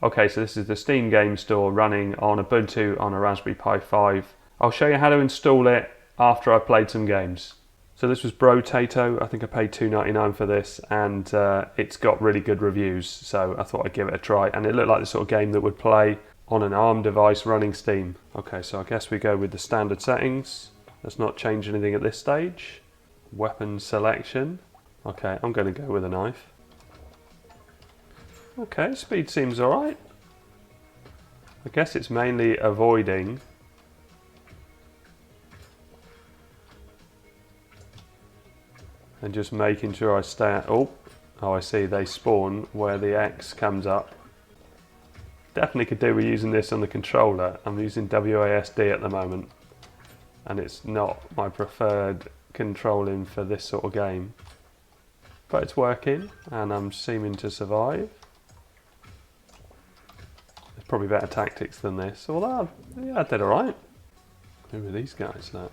Okay, so this is the Steam game store running on Ubuntu on a Raspberry Pi 5. I'll show you how to install it after I've played some games. So this was Brotato. I think I paid $2.99 for this, and it's got really good reviews, so I thought I'd give it a try. And it looked like the sort of game that would play on an ARM device running Steam. Okay, so I guess we go with the standard settings. Let's not change anything at this stage. Weapon selection. Okay, I'm going to go with a knife. Okay, speed seems alright. I guess it's mainly avoiding and just making sure I stay at... Oh, I see, they spawn where the X comes up. Definitely could do with using this on the controller. I'm using WASD at the moment, and it's not my preferred controlling for this sort of game. But it's working, and I'm seeming to survive. There's probably better tactics than this. Although, yeah, I did alright. Who are these guys now?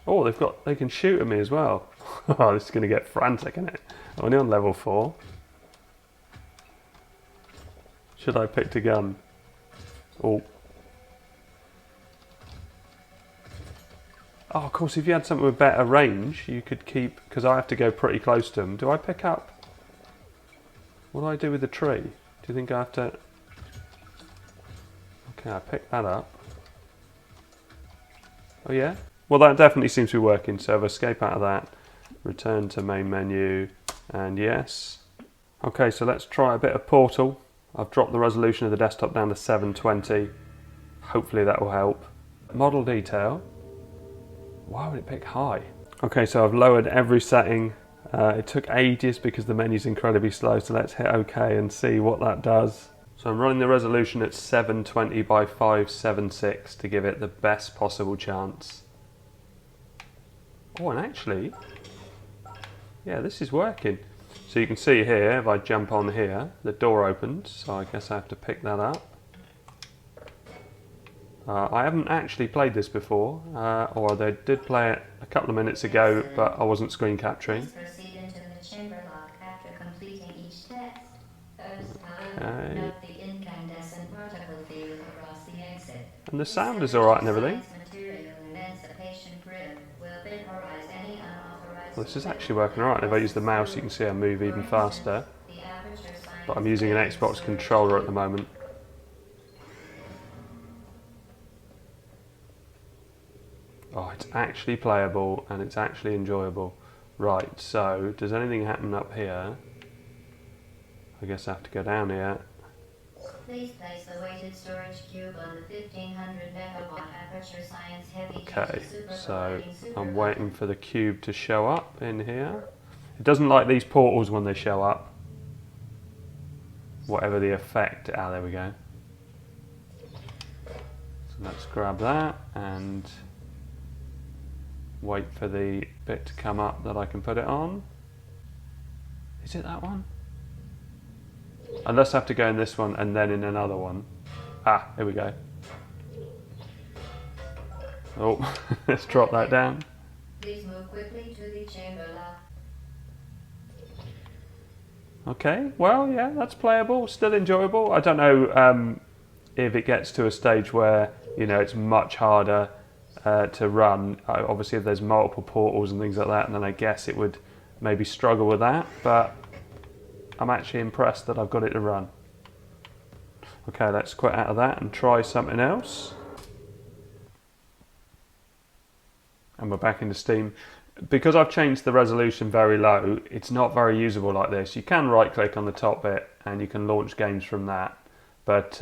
Oh, they can shoot at me as well. Oh, this is going to get frantic, isn't it? Only on level 4. Should I pick a gun? Oh. Oh, of course, if you had something with better range, you could keep... Because I have to go pretty close to them. Do I pick up... What do I do with the tree? Do you think I have to... Okay, I picked that up. Oh, yeah? Well, that definitely seems to be working. So if I escape out of that, return to main menu, and yes. Okay, so let's try a bit of Portal. I've dropped the resolution of the desktop down to 720. Hopefully that will help. Model detail. Why would it pick high? Okay, so I've lowered every setting. It took ages because the menu's incredibly slow, so let's hit OK and see what that does. So I'm running the resolution at 720 by 576 to give it the best possible chance. Oh, and actually, yeah, this is working. So you can see here, if I jump on here, the door opens, so I guess I have to pick that up. I haven't actually played this before, or they did play it a couple of minutes ago, but I wasn't screen capturing. Proceed into the chamber lock after completing each test. First, Okay. note the incandescent particle field across the exit. And the sound is alright and everything. Well, this is actually working alright. If I use the mouse, you can see I move even faster. But I'm using an Xbox controller at the moment. Oh, it's actually playable and it's actually enjoyable. Right, so does anything happen up here? I guess I have to go down here. Please place the weighted storage cube on the 1500 megawatt aperture science heavy. Okay, so I'm waiting for the cube to show up in here. It doesn't like these portals when they show up. Whatever the effect. Ah, there we go. So let's grab that and wait for the bit to come up that I can put it on. Is it that one? Unless I have to go in this one and then in another one. Ah, here we go. Oh, let's drop that down. Please move quickly to the chamber lock. Okay, well, yeah, that's playable, still enjoyable. I don't know if it gets to a stage where, you know, it's much harder to run. Obviously, if there's multiple portals and things like that, and then I guess it would maybe struggle with that, but I'm actually impressed that I've got it to run. Okay, let's quit out of that and try something else. And we're back into Steam. Because I've changed the resolution very low, it's not very usable like this. You can right click on the top bit and you can launch games from that. But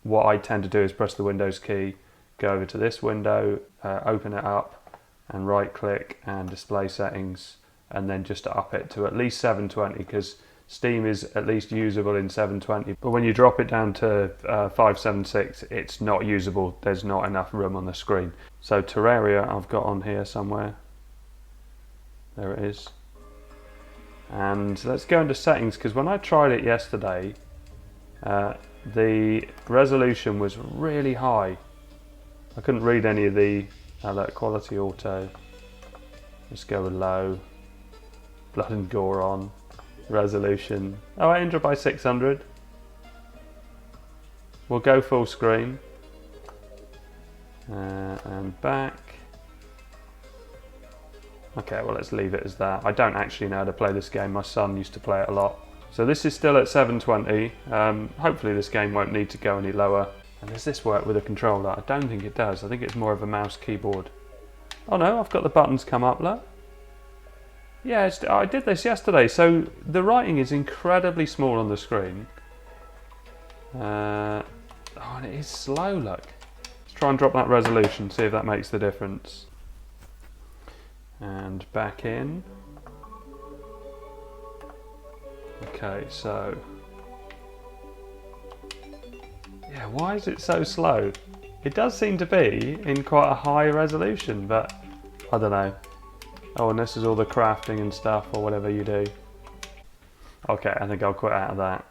what I tend to do is press the Windows key, go over to this window, open it up and right click and display settings, and then just to up it to at least 720, because Steam is at least usable in 720, but when you drop it down to 576, it's not usable. There's not enough room on the screen. So Terraria I've got on here somewhere. There it is. And let's go into settings, because when I tried it yesterday, the resolution was really high. I couldn't read any of the alert quality auto. Let's go with low. Blood and gore on. Resolution. Oh, 800 by 600. we'll go full screen. And back. Okay, well let's leave it as that. I don't actually know how to play this game. My son used to play it a lot. So this is still at 720. Hopefully this game won't need to go any lower. And does this work with a controller? I don't think it does. I think it's more of a mouse keyboard. Oh no, I've got the buttons come up, look. Yeah, I did this yesterday. So the writing is incredibly small on the screen. Oh, and it is slow, look. Let's try and drop that resolution, see if that makes the difference. And back in. Okay, so yeah, why is it so slow? It does seem to be in quite a high resolution, but I don't know. Oh, and this is all the crafting and stuff, or whatever you do. Okay, I think I'll quit out of that.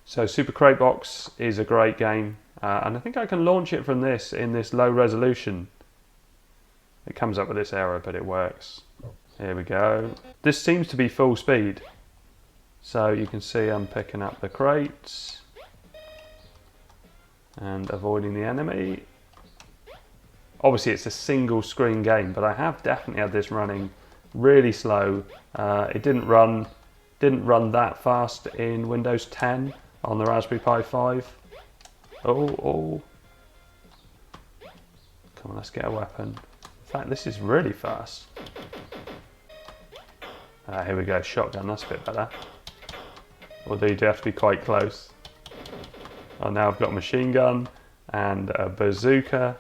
So Super Crate Box is a great game, and I think I can launch it from this in this low resolution. It comes up with this error, but it works. Here we go. This seems to be full speed. So you can see I'm picking up the crates and avoiding the enemy. Obviously it's a single screen game, but I have definitely had this running really slow. It didn't run that fast in Windows 10 on the Raspberry Pi 5. Oh. Come on, let's get a weapon. In fact, this is really fast. Here we go, shotgun, that's a bit better. Although you do have to be quite close. Oh, now I've got a machine gun and a bazooka.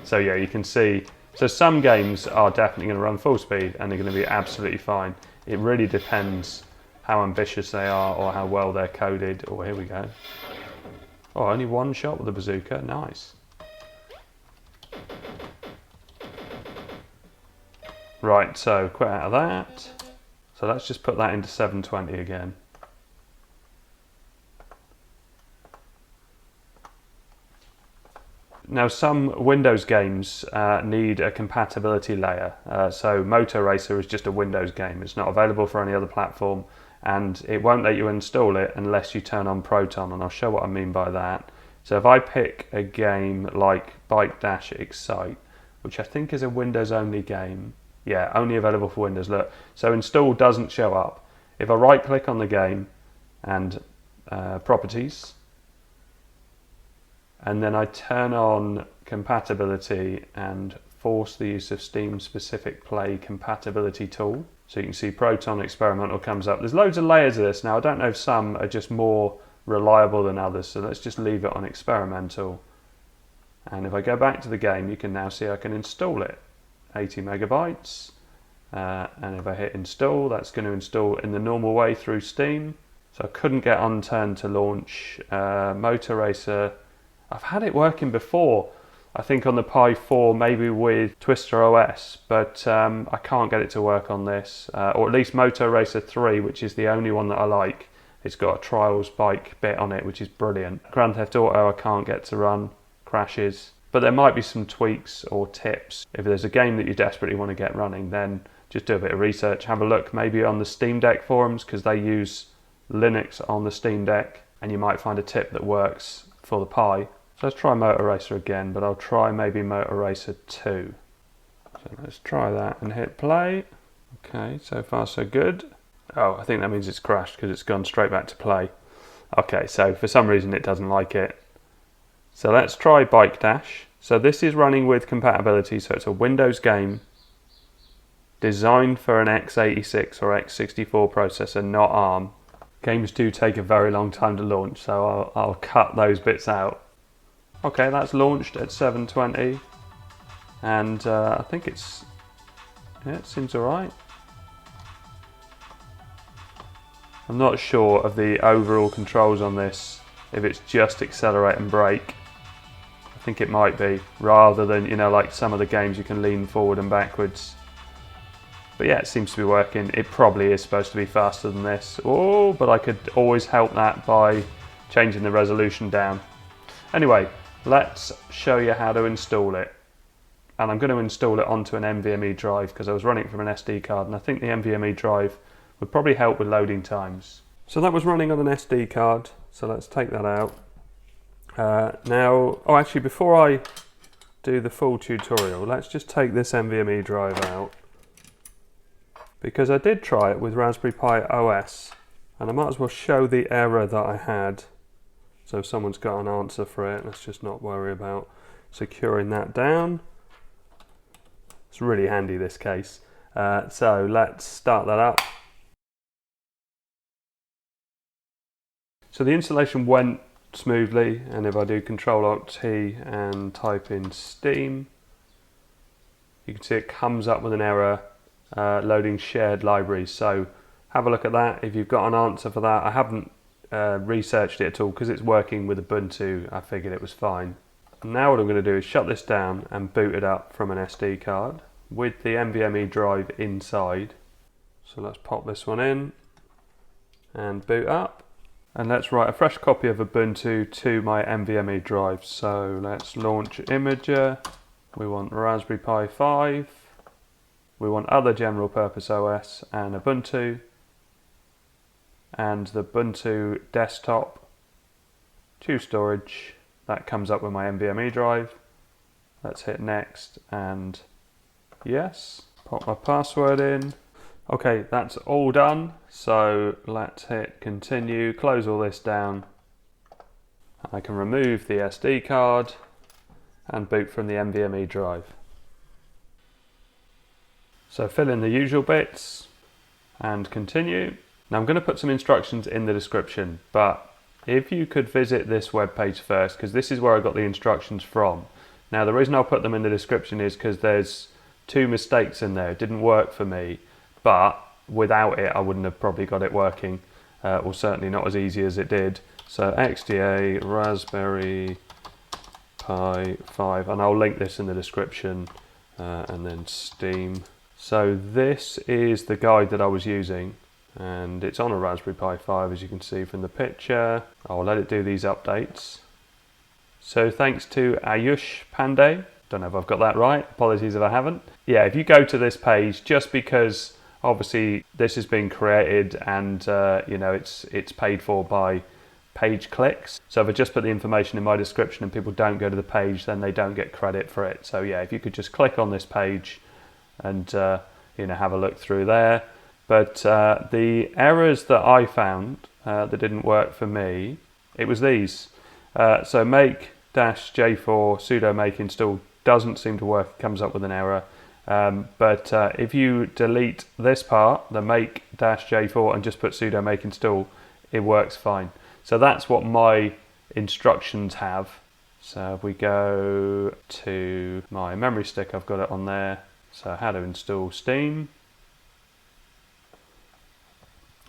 So yeah, you can see, so some games are definitely going to run full speed and they're going to be absolutely fine. It really depends how ambitious they are or how well they're coded. Oh, here we go. Oh, only one shot with the bazooka, nice. Right, so quit out of that. So let's just put that into 720 again. Now some Windows games need a compatibility layer. So Motor Racer is just a Windows game. It's not available for any other platform and it won't let you install it unless you turn on Proton, and I'll show what I mean by that. So if I pick a game like Bike-Excite, which I think is a Windows only game, yeah, only available for Windows, look. So install doesn't show up. If I right click on the game and properties, and then I turn on compatibility and force the use of Steam specific play compatibility tool. So you can see Proton Experimental comes up. There's loads of layers of this. Now I don't know if some are just more reliable than others, so let's just leave it on experimental. And if I go back to the game, you can now see I can install it. 80 megabytes, and if I hit install, that's going to install in the normal way through Steam. So I couldn't get Unturned to launch. Motor Racer, I've had it working before, I think on the Pi 4, maybe with Twister OS, but I can't get it to work on this, or at least Motor Racer 3, which is the only one that I like. It's got a Trials bike bit on it, which is brilliant. Grand Theft Auto I can't get to run, crashes. But there might be some tweaks or tips. If there's a game that you desperately want to get running, then just do a bit of research. Have a look maybe on the Steam Deck forums, because they use Linux on the Steam Deck, and you might find a tip that works for the Pi. So let's try Motor Racer again, but I'll try maybe Motor Racer 2. So let's try that and hit play. Okay, so far so good. Oh, I think that means it's crashed because it's gone straight back to play. Okay, so for some reason it doesn't like it. So let's try Bike Dash. So this is running with compatibility, so it's a Windows game designed for an x86 or x64 processor, not ARM. Games do take a very long time to launch, so I'll cut those bits out. Okay, that's launched at 720, and I think it seems alright. I'm not sure of the overall controls on this, if it's just accelerate and brake. I think it might be, rather than, you know, like some of the games you can lean forward and backwards. But yeah, it seems to be working. It probably is supposed to be faster than this. Oh, but I could always help that by changing the resolution down. Anyway, let's show you how to install it. And I'm going to install it onto an NVMe drive because I was running it from an SD card, and I think the NVMe drive would probably help with loading times. So that was running on an SD card. So let's take that out. Now, oh actually before I do the full tutorial, let's just take this NVMe drive out, because I did try it with Raspberry Pi OS, and I might as well show the error that I had, so if someone's got an answer for it, let's just not worry about securing that down. It's really handy, this case. So let's start that up. So the installation went smoothly, and if I do Ctrl+Alt+T and type in Steam, you can see it comes up with an error loading shared libraries. So have a look at that if you've got an answer for that. I haven't researched it at all because it's working with Ubuntu. I figured it was fine. Now what I'm going to do is shut this down and boot it up from an SD card with the NVMe drive inside. So let's pop this one in and boot up. And let's write a fresh copy of Ubuntu to my NVMe drive. So let's launch Imager. We want Raspberry Pi 5. We want other general purpose OS and Ubuntu. And the Ubuntu desktop to storage. That comes up with my NVMe drive. Let's hit next and yes. Pop my password in. Okay, that's all done, so let's hit continue, close all this down. I can remove the SD card and boot from the NVMe drive. So fill in the usual bits and continue. Now I'm going to put some instructions in the description, but if you could visit this web page first, because this is where I got the instructions from. Now the reason I'll put them in the description is because there's 2 mistakes in there. It didn't work for me. But without it, I wouldn't have probably got it working, or certainly not as easy as it did. So XDA Raspberry Pi 5, and I'll link this in the description, and then Steam. So this is the guide that I was using, and it's on a Raspberry Pi 5, as you can see from the picture. I'll let it do these updates. So thanks to Ayush Pande, don't know if I've got that right, apologies if I haven't. Yeah, if you go to this page, just because obviously this has been created and you know, it's paid for by page clicks. So if I just put the information in my description and people don't go to the page, then they don't get credit for it. So yeah, if you could just click on this page and you know, have a look through there. But the errors that I found that didn't work for me, it was these. So make-j4 sudo make install doesn't seem to work, it comes up with an error. But if you delete this part, the make-j4, and just put sudo make install, it works fine. So that's what my instructions have. So if we go to my memory stick, I've got it on there. So how to install Steam.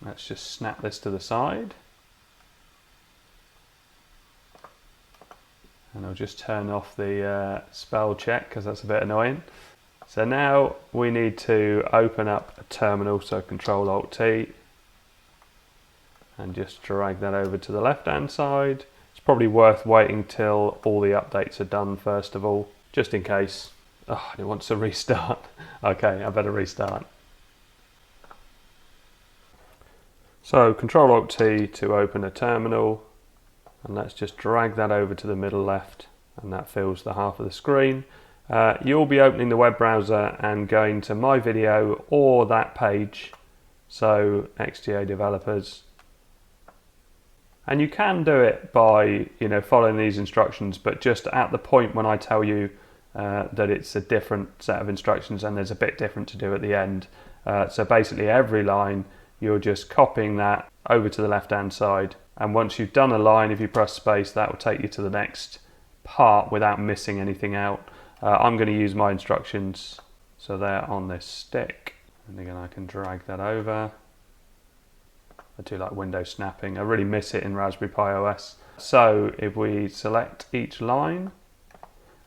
Let's just snap this to the side. And I'll just turn off the spell check because that's a bit annoying. So now we need to open up a terminal, so Ctrl+Alt+T, and just drag that over to the left hand side. It's probably worth waiting till all the updates are done first of all, just in case. Oh, it wants to restart. Okay, I better restart. So Ctrl+Alt+T to open a terminal, and let's just drag that over to the middle left, and that fills the half of the screen. You'll be opening the web browser and going to my video or that page, so XDA developers. And you can do it by, you know, following these instructions, but just at the point when I tell you that it's a different set of instructions and there's a bit different to do at the end. So basically every line, you're just copying that over to the left hand side, and once you've done a line, if you press space, that will take you to the next part without missing anything out. I'm going to use my instructions, so they're on this stick, and again I can drag that over. I do like window snapping, I really miss it in Raspberry Pi OS. So if we select each line,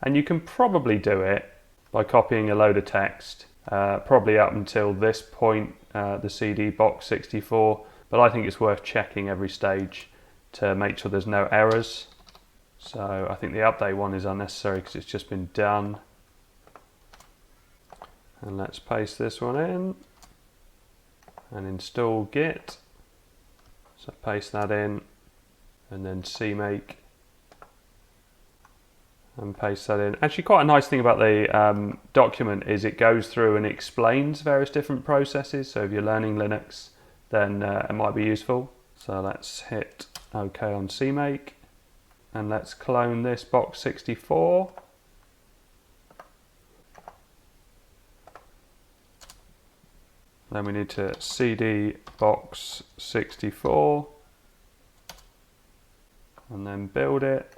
and you can probably do it by copying a load of text, probably up until this point, the CD box 64, but I think it's worth checking every stage to make sure there's no errors. So I think the update one is unnecessary because it's just been done. And let's paste this one in and install Git. So paste that in, and then CMAKE, and paste that in. Actually, quite a nice thing about the document is it goes through and explains various different processes. So if you're learning Linux, then it might be useful. So let's hit OK on CMAKE, and let's clone this box 64. Then we need to cd box 64 and then build it.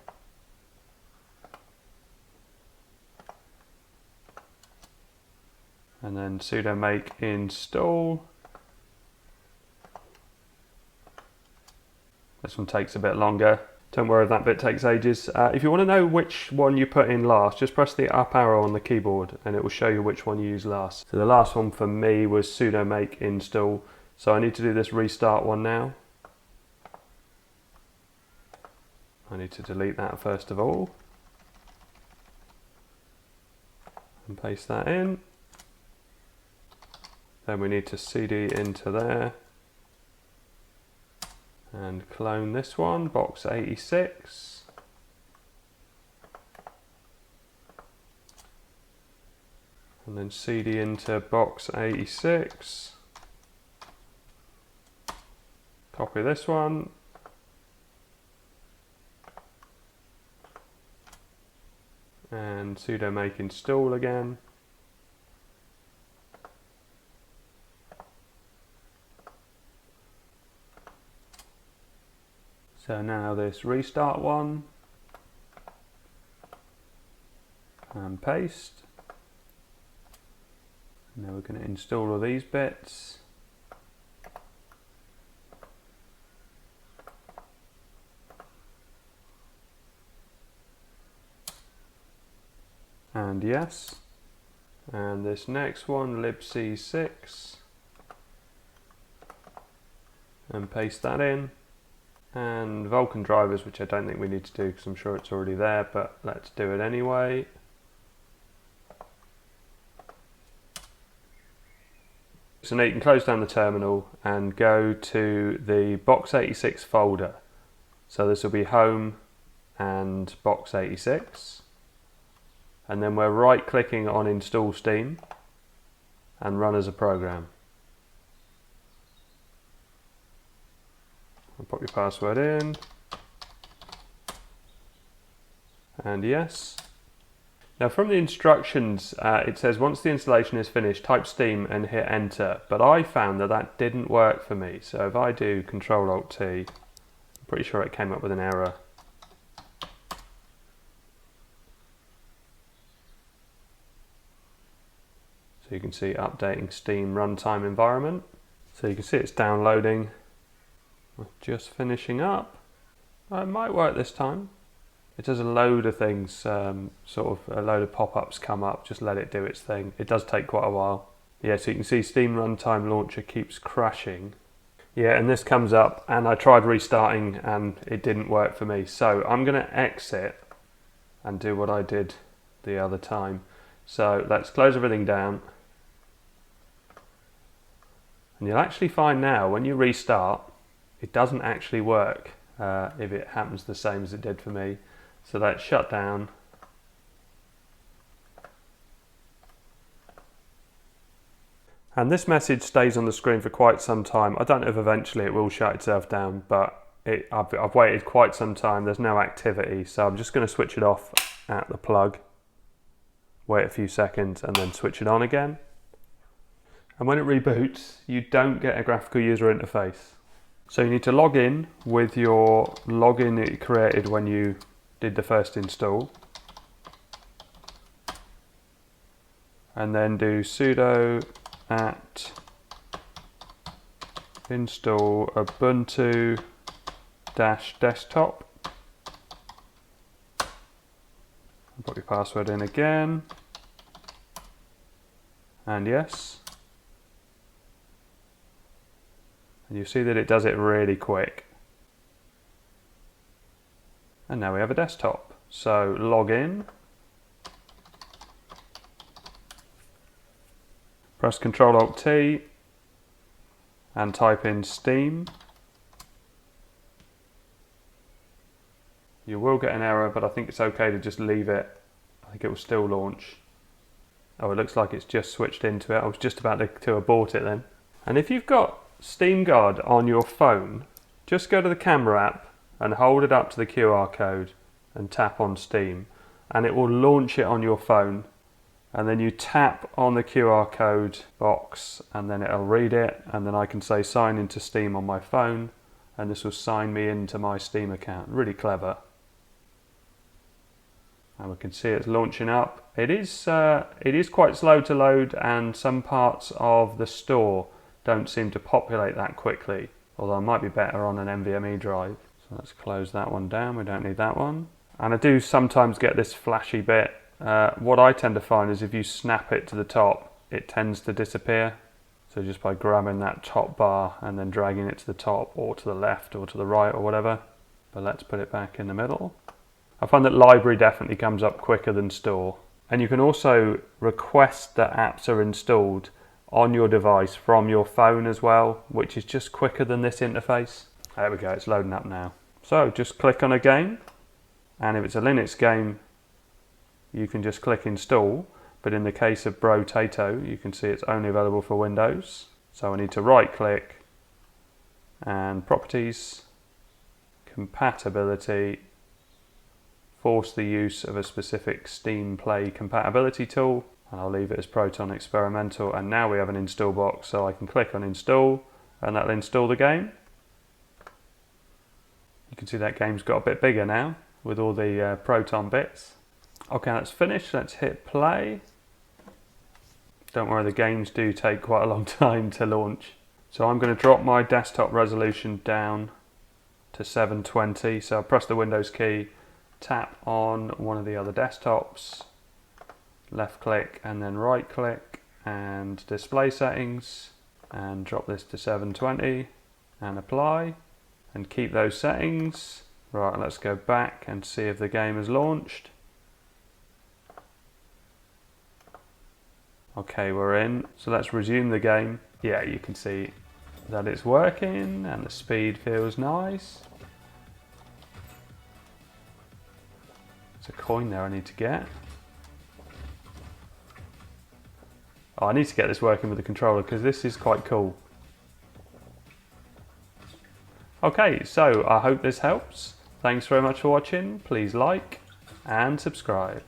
And then sudo make install. This one takes a bit longer. Don't worry if that bit takes ages. If you want to know which one you put in last, just press the up arrow on the keyboard and it will show you which one you use last. So the last one for me was sudo make install. So I need to do this restart one now. I need to delete that first of all. And paste that in. Then we need to cd into there. And clone this one, box 86. And then cd into box 86. Copy this one. And sudo make install again. So now this restart one, and paste. Now we're going to install all these bits. And yes. And this next one, libc6, and paste that in. And Vulkan drivers, which I don't think we need to do because I'm sure it's already there, but let's do it anyway. So now you can close down the terminal and go to the box 86 folder. So this will be home and box 86. And then we're right clicking on install Steam and run as a program. I'll pop your password in, and yes. Now from the instructions, it says once the installation is finished, type Steam and hit enter, but I found that that didn't work for me. So if I do Ctrl+Alt+T, I'm pretty sure it came up with an error. So you can see updating Steam runtime environment. So you can see it's downloading. We're just finishing up. It might work this time. It does a load of things, sort of a load of pop-ups come up, just let it do its thing. It does take quite a while. Yeah, so you can see Steam Runtime Launcher keeps crashing. Yeah, and this comes up, and I tried restarting and it didn't work for me. So I'm gonna exit and do what I did the other time. So let's close everything down. And you'll actually find now, when you restart, it doesn't actually work if it happens the same as it did for me. So let's shut down. And this message stays on the screen for quite some time. I don't know if eventually it will shut itself down, but I've waited quite some time. There's no activity, so I'm just going to switch it off at the plug. Wait a few seconds and then switch it on again. And when it reboots, you don't get a graphical user interface. So you need to log in with your login that you created when you did the first install. And then do sudo apt install Ubuntu desktop. Put your password in again. And yes. And you see that it does it really quick. And now we have a desktop. So log in. Press Ctrl+Alt+T and type in Steam. You will get an error, but I think it's okay to just leave it. I think it will still launch. Oh, it looks like it's just switched into it. I was just about to abort it then. And if you've got Steam Guard on your phone, just go to the camera app and hold it up to the QR code and tap on Steam, and it will launch it on your phone. And then you tap on the QR code box and then it'll read it, and then I can say sign into Steam on my phone, and this will sign me into my Steam account. Really clever. And we can see it's launching up. It is quite slow to load, and some parts of the store don't seem to populate that quickly, although it might be better on an NVMe drive. So let's close that one down, we don't need that one. And I do sometimes get this flashy bit. What I tend to find is if you snap it to the top, it tends to disappear. So just by grabbing that top bar and then dragging it to the top or to the left or to the right or whatever. But let's put it back in the middle. I find that library definitely comes up quicker than store. And you can also request that apps are installed on your device from your phone as well, which is just quicker than this interface. There we go, it's loading up now. So just click on a game, and if it's a Linux game, you can just click install. But in the case of Brotato, you can see it's only available for Windows. So I need to right click and properties, compatibility, force the use of a specific Steam Play compatibility tool, and I'll leave it as Proton Experimental. And now we have an install box, so I can click on install and that'll install the game. You can see that game's got a bit bigger now with all the Proton bits. Okay, that's finished. Let's hit play. Don't worry, the games do take quite a long time to launch. So I'm going to drop my desktop resolution down to 720. So I'll press the Windows key, tap on one of the other desktops, left click and then right click and display settings, and drop this to 720 and apply and keep those settings. Right, let's go back and see if the game is launched. Okay, we're in. So let's resume the game. Yeah, you can see that it's working and the speed feels nice. There's a coin there I need to get. Oh, I need to get this working with the controller because this is quite cool. Okay, so I hope this helps. Thanks very much for watching. Please like and subscribe.